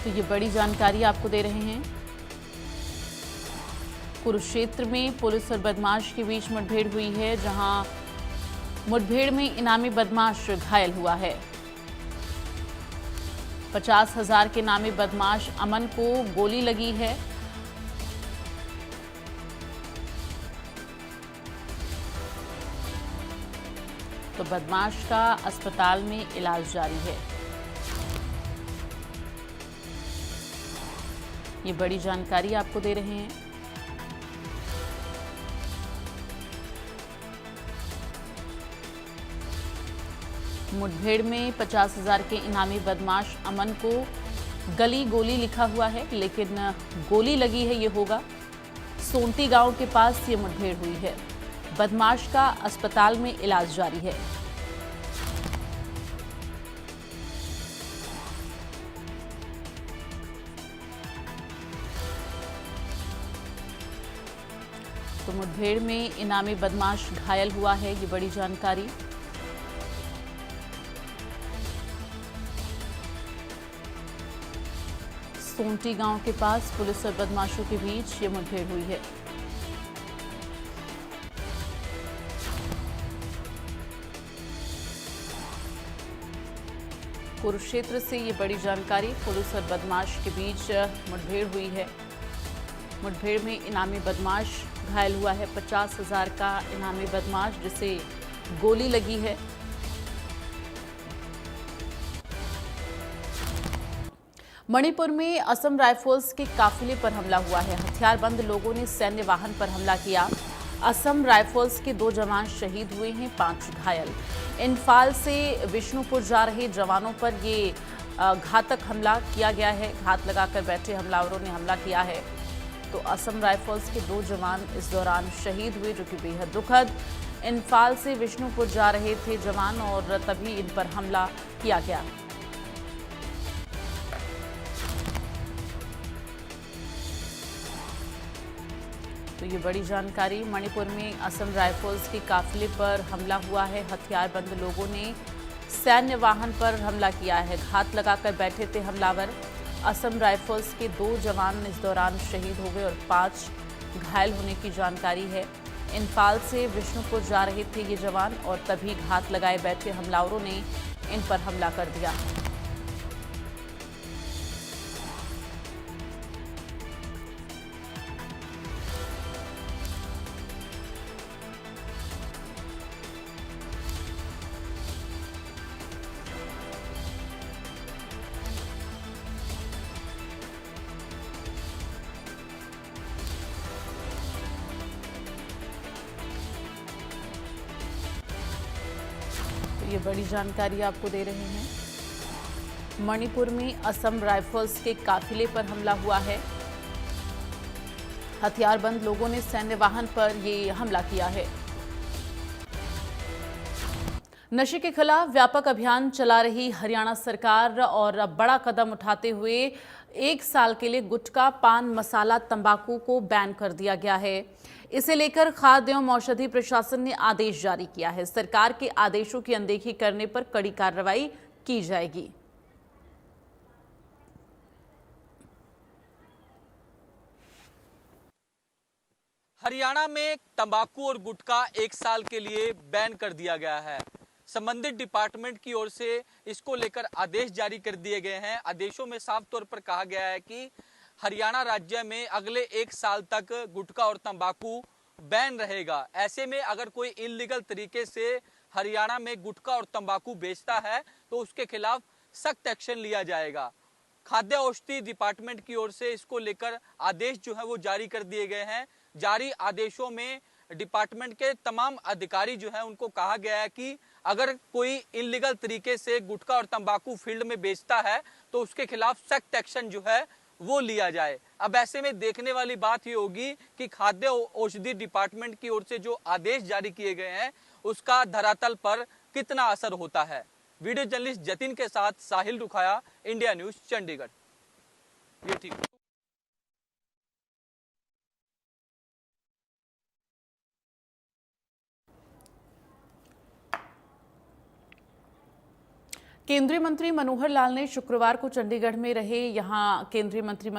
तो ये बड़ी जानकारी आपको दे रहे हैं। कुरुक्षेत्र में पुलिस और बदमाश के बीच मुठभेड़ हुई है, जहां मुठभेड़ में इनामी बदमाश घायल हुआ है। 50,000 के इनामी बदमाश अमन को गोली लगी है। तो बदमाश का अस्पताल में इलाज जारी है। ये बड़ी जानकारी आपको दे रहे हैं। मुठभेड़ में 50,000 के इनामी बदमाश अमन को गली गोली लिखा हुआ है, लेकिन गोली लगी है ये होगा। सोंटी गांव के पास ये मुठभेड़ हुई है। बदमाश का अस्पताल में इलाज जारी है। तो मुठभेड़ में इनामी बदमाश घायल हुआ है, ये बड़ी जानकारी। सोंटी गांव के पास पुलिस और बदमाशों के बीच ये मुठभेड़ हुई है। कुरुक्षेत्र से ये बड़ी जानकारी, पुलिस और बदमाश के बीच मुठभेड़ हुई है। मुठभेड़ में इनामी बदमाश घायल हुआ है। 50,000 का इनामी बदमाश जिसे गोली लगी है। मणिपुर में असम राइफल्स के काफिले पर हमला हुआ है। हथियारबंद लोगों ने सैन्य वाहन पर हमला किया। असम राइफल्स के 2 जवान शहीद हुए हैं, 5 घायल। इम्फाल से विष्णुपुर जा रहे जवानों पर ये घातक हमला किया गया है। घात लगाकर बैठे हमलावरों ने हमला किया है। तो असम राइफल्स के 2 जवान इस दौरान शहीद हुए, जो कि बेहद दुखद। इम्फाल से विष्णुपुर जा रहे थे जवान और तभी इन पर हमला किया गया। तो ये बड़ी जानकारी, मणिपुर में असम राइफल्स के काफिले पर हमला हुआ है। हथियारबंद लोगों ने सैन्य वाहन पर हमला किया है। घात लगाकर बैठे थे हमलावर। असम राइफल्स के 2 जवान इस दौरान शहीद हो गए और 5 घायल होने की जानकारी है। इम्फाल से विष्णुपुर जा रहे थे ये जवान और तभी घात लगाए बैठे हमलावरों ने इन पर हमला कर दिया। ये बड़ी जानकारी आपको दे रहे हैं। मणिपुर में असम राइफल्स के काफिले पर हमला हुआ है। हथियारबंद लोगों ने सैन्य वाहन पर ये हमला किया है। नशे के खिलाफ व्यापक अभियान चला रही हरियाणा सरकार और अब बड़ा कदम उठाते हुए 1 साल के लिए गुटखा, पान मसाला, तंबाकू को बैन कर दिया गया है। इसे लेकर खाद्य एवं औषधि प्रशासन ने आदेश जारी किया है। सरकार के आदेशों की अनदेखी करने पर कड़ी कार्रवाई की जाएगी। हरियाणा में तंबाकू और गुटखा 1 साल के लिए बैन कर दिया गया है। संबंधित डिपार्टमेंट की ओर से इसको लेकर आदेश जारी कर दिए गए हैं। आदेशों में साफ तौर पर कहा गया है कि हरियाणा राज्य में अगले 1 साल तक गुटखा और तंबाकू बैन रहेगा। ऐसे में अगर कोई इलीगल तरीके से हरियाणा में गुटखा और तंबाकू बेचता है तो उसके खिलाफ सख्त एक्शन लिया जाएगा। खाद्य औषधि डिपार्टमेंट की ओर से इसको लेकर आदेश जो है वो जारी कर दिए गए हैं। जारी आदेशों में डिपार्टमेंट के तमाम अधिकारी जो है उनको कहा गया है कि अगर कोई इलीगल तरीके से गुटखा और तंबाकू फील्ड में बेचता है तो उसके खिलाफ सख्त एक्शन जो है वो लिया जाए। अब ऐसे में देखने वाली बात ये होगी कि खाद्य औषधि डिपार्टमेंट की ओर से जो आदेश जारी किए गए हैं उसका धरातल पर कितना असर होता है। वीडियो जर्नलिस्ट जतिन के साथ साहिल रुखाया, इंडिया न्यूज, चंडीगढ़। ये ठीक। केंद्रीय मंत्री मनोहर लाल ने शुक्रवार को चंडीगढ़ में रहे। यहां केंद्रीय मंत्री